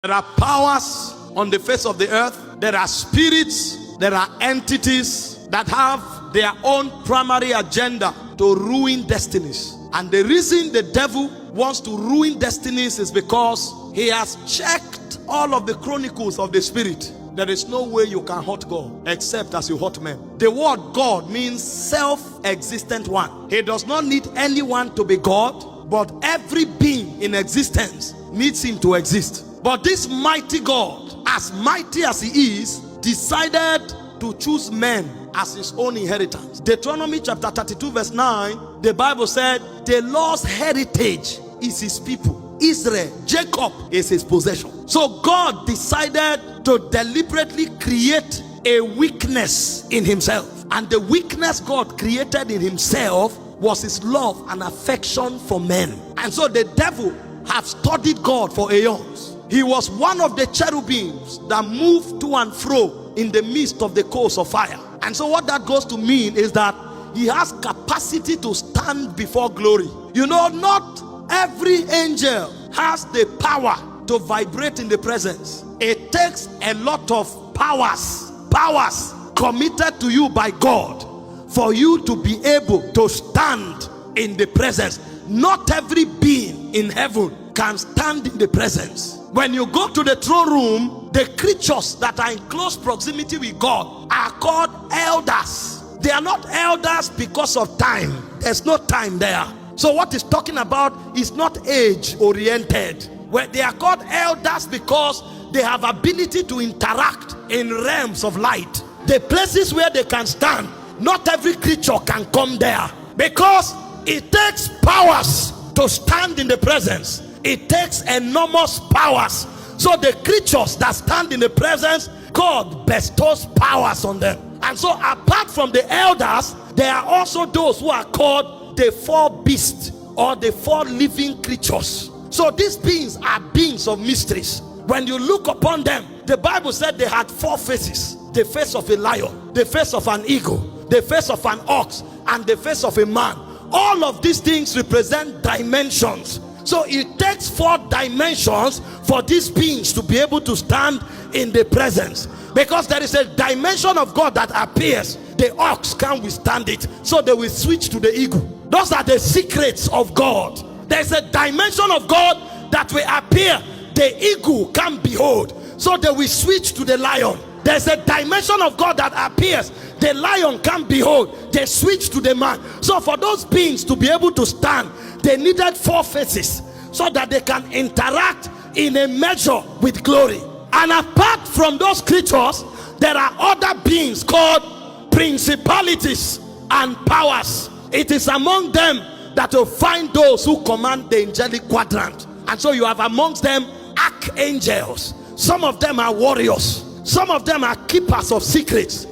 There are powers on the face of the earth. There are spirits. There are entities that have their own primary agenda to ruin destinies. And the reason the devil wants to ruin destinies is because he has checked all of the chronicles of the spirit. There is no way you can hurt God except as you hurt men. The word God means self-existent one. He does not need anyone to be God, but every being in existence needs him to exist. But this mighty God, as mighty as he is, decided to choose men as his own inheritance. Deuteronomy chapter 32 verse 9, the Bible said, the Lord's heritage is his people. Israel, Jacob is his possession. So God decided to deliberately create a weakness in himself. And the weakness God created in himself was his love and affection for men. And so the devil have studied God for aeons. He was one of the cherubims that moved to and fro in the midst of the coals of fire. And so what that goes to mean is that he has capacity to stand before glory. You know, not every angel has the power to vibrate in the presence. It takes a lot of powers committed to you by God for you to be able to stand in the presence. Not every being in heaven can stand in the presence. When you go to the throne room, the creatures that are in close proximity with God are called elders. They are not elders because of time. There's no time there. So what he's talking about is not age oriented. Where they are called elders because they have ability to interact in realms of light. The places where they can stand, not every creature can come there, because it takes powers to stand in the presence. It takes enormous powers. So the creatures that stand in the presence, God bestows powers on them. And so apart from the elders, there are also those who are called the four beasts, or the four living creatures. So these beings are beings of mysteries. When you look upon them, the Bible said they had four faces: the face of a lion, the face of an eagle, the face of an ox, and the face of a man. All of these things represent dimensions. So it takes four dimensions for these beings to be able to stand in the presence, because there is a dimension of God that appears. The ox can't withstand it, so they will switch to the eagle. Those are the secrets of God. There's a dimension of God that will appear. The eagle can't behold, so they will switch to the lion. There's a dimension of God that appears. The lion can't behold, they switch to the man. So for those beings to be able to stand, they needed four faces so that they can interact in a measure with glory. And apart from those creatures, there are other beings called principalities and powers. It is among them that you'll find those who command the angelic quadrant. And so you have amongst them archangels. Some of them are warriors. Some of them are keepers of secrets.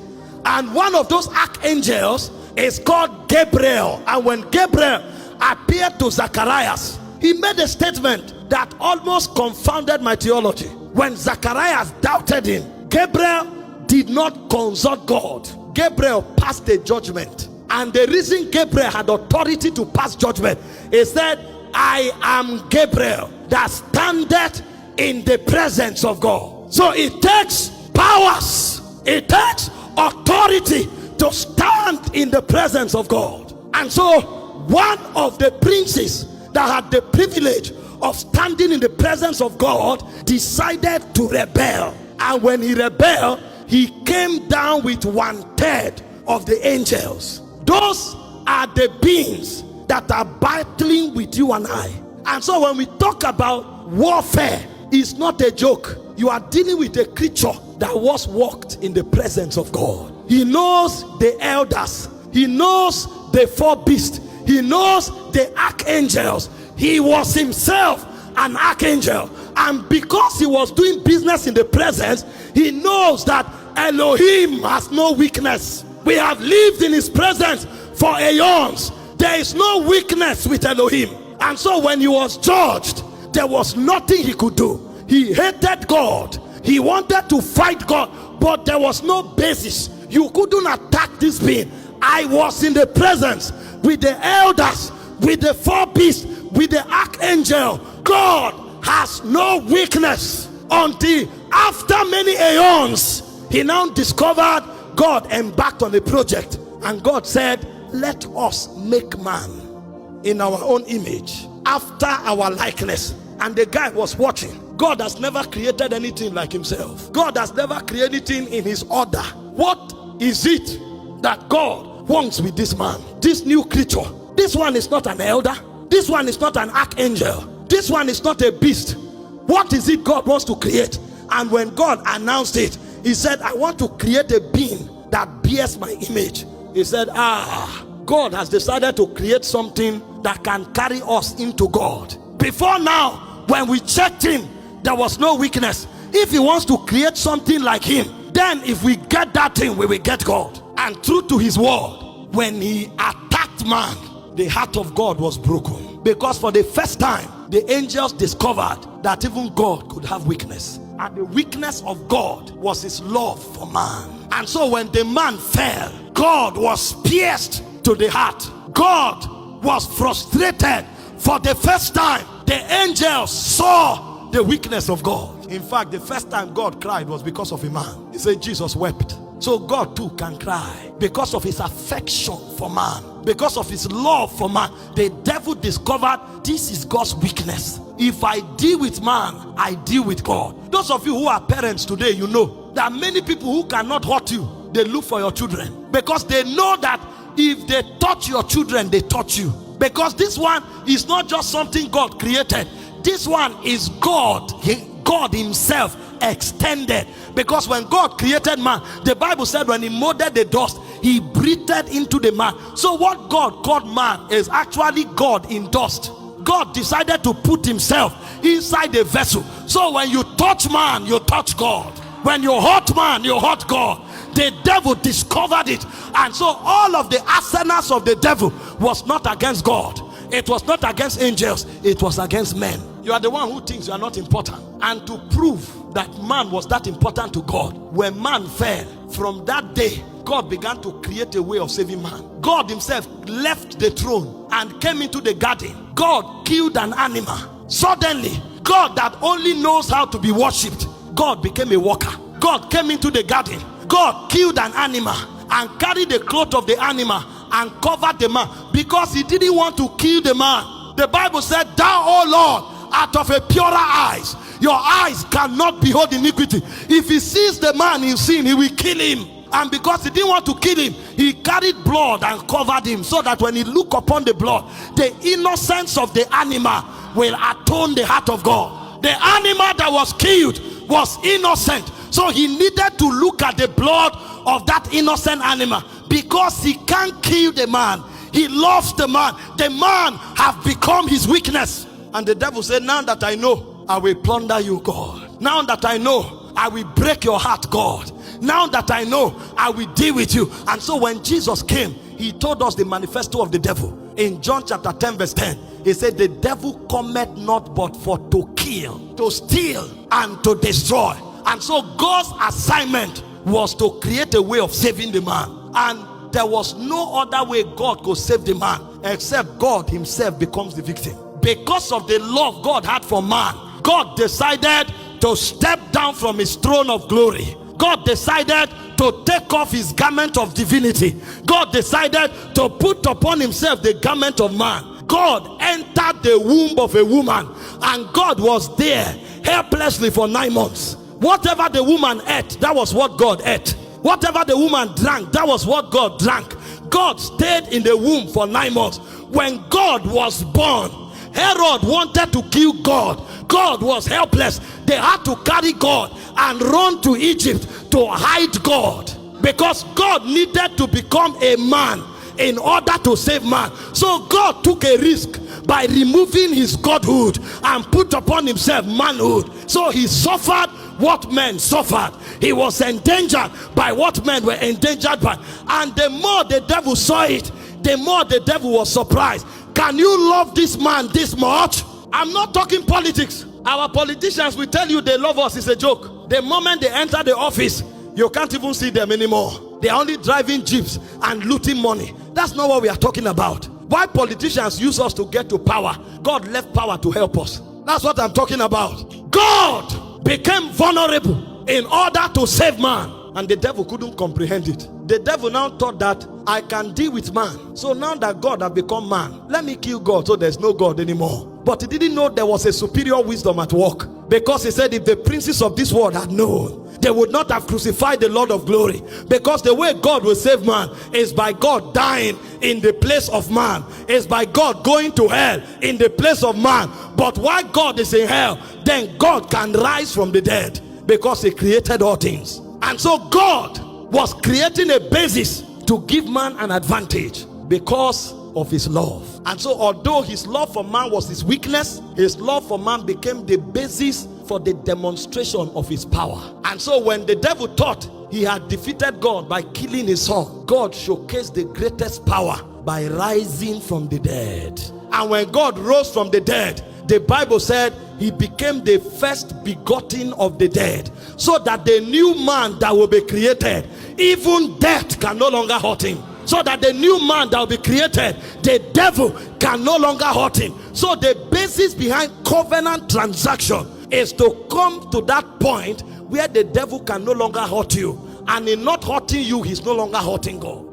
And one of those archangels is called Gabriel. And when Gabriel appeared to Zacharias, he made a statement that almost confounded my theology. When Zacharias doubted him, Gabriel did not consult God. Gabriel passed a judgment. And the reason Gabriel had authority to pass judgment is that I am Gabriel that standeth in the presence of God. So it takes powers, it takes authority to stand in the presence of God. And so one of the princes that had the privilege of standing in the presence of God decided to rebel. And when he rebelled, he came down with 1/3 of the angels. Those are the beings that are battling with you and I. And so when we talk about warfare, it's not a joke. You are dealing with a creature that was walked in the presence of God. He knows the elders. He knows the four beasts. He knows the archangels. He was himself an archangel. And because he was doing business in the presence, he knows that Elohim has no weakness. We have lived in his presence for aeons. There is no weakness with Elohim. And so when he was judged, there was nothing he could do. He hated God. He wanted to fight God, but there was no basis. You couldn't attack this being. I was in the presence with the elders, with the four beasts, with the archangel. God has no weakness. until after many aeons, he now discovered God embarked on a project. And God said, let us make man in our own image, after our likeness. And the guy was watching. God has never created anything like himself. God has never created anything in his order. What is it that God wants with this man, this new creature? This one is not an elder. This one is not an archangel. This one is not a beast. What is it God wants to create? And when God announced it, he said, I want to create a being that bears my image. He said, God has decided to create something that can carry us into God. Before now, when we checked him, there was no weakness. If he wants to create something like him, then if we get that thing, we will get God. And true to his word, when he attacked man, the heart of God was broken. Because for the first time, the angels discovered that even God could have weakness. And the weakness of God was his love for man. And so when the man fell, God was pierced to the heart. God was frustrated. For the first time, the angels saw the weakness of God. In fact, the first time God cried was because of a man. He said Jesus wept. So God too can cry because of his affection for man, because of his love for man. The devil discovered this is God's weakness. If I deal with man, I deal with God. Those of you who are parents today, you know there are many people who cannot hurt you. They look for your children because they know that if they touch your children, they touch you. Because this one is not just something God created. This one is God himself extended. Because when God created man, the Bible said when he molded the dust, he breathed into the man. So what God called man is actually God in dust. God decided to put himself inside the vessel. So when you touch man, you touch God. When you hurt man, you hurt God. The devil discovered it. And so all of the arsenals of the devil was not against God. It was not against angels. It was against men. You are the one who thinks you are not important. And to prove that man was that important to God, when man fell, from that day, God began to create a way of saving man. God himself left the throne and came into the garden. God killed an animal. Suddenly, God that only knows how to be worshipped, God became a worker. God came into the garden. God killed an animal and carried the cloth of the animal and covered the man because he didn't want to kill the man. The Bible said, thou, O Lord, out of a purer eyes, your eyes cannot behold iniquity. If he sees the man in sin, he will kill him. And because he didn't want to kill him, he carried blood and covered him, so that when he looked upon the blood, the innocence of the animal will atone the heart of God. The animal that was killed was innocent, so he needed to look at the blood of that innocent animal, because he can't kill the man. He loves the man. The man have become his weakness. And the devil said, now that I know, I will plunder you, God. Now that I know, I will break your heart, God. Now that I know, I will deal with you. And so when Jesus came, he told us the manifesto of the devil. In John chapter 10 verse 10, he said, the devil cometh not but for to kill, to steal, and to destroy. And so God's assignment was to create a way of saving the man. And there was no other way God could save the man except God himself becomes the victim. Because of the love God had for man, God decided to step down from his throne of glory. God decided to take off his garment of divinity. God decided to put upon himself the garment of man. God entered the womb of a woman, and God was there helplessly for 9 months. Whatever the woman ate, that was what God ate. Whatever the woman drank, that was what God drank. God stayed in the womb for 9 months. When God was born, Herod wanted to kill God. God was helpless. They had to carry God and run to Egypt to hide God, because God needed to become a man in order to save man. So God took a risk by removing his godhood and put upon himself manhood. So he suffered what men suffered. He was endangered by what men were endangered by. And the more the devil saw it, the more the devil was surprised. Can you love this man this much? I'm not talking politics. Our politicians will tell you they love us. It's a joke. The moment they enter the office, you can't even see them anymore. They're only driving jeeps and looting money. That's not what we are talking about. Why politicians use us to get to power? God left power to help us. That's what I'm talking about. God became vulnerable in order to save man. And the devil couldn't comprehend it. The devil now thought that I can deal with man. So now that God has become man, let me kill God so there's no God anymore. But he didn't know there was a superior wisdom at work. Because he said if the princes of this world had known, they would not have crucified the Lord of glory. Because the way God will save man is by God dying in the place of man. Is by God going to hell in the place of man. But while God is in hell, then God can rise from the dead. Because he created all things. And so God was creating a basis to give man an advantage because of his love. And so although his love for man was his weakness, his love for man became the basis for the demonstration of his power. And so when the devil thought he had defeated God by killing his son, God showcased the greatest power by rising from the dead. And when God rose from the dead, the Bible said he became the first begotten of the dead, so that the new man that will be created, even death can no longer hurt him. So that the new man that will be created, the devil can no longer hurt him. So the basis behind covenant transaction is to come to that point where the devil can no longer hurt you, and in not hurting you, he's no longer hurting God.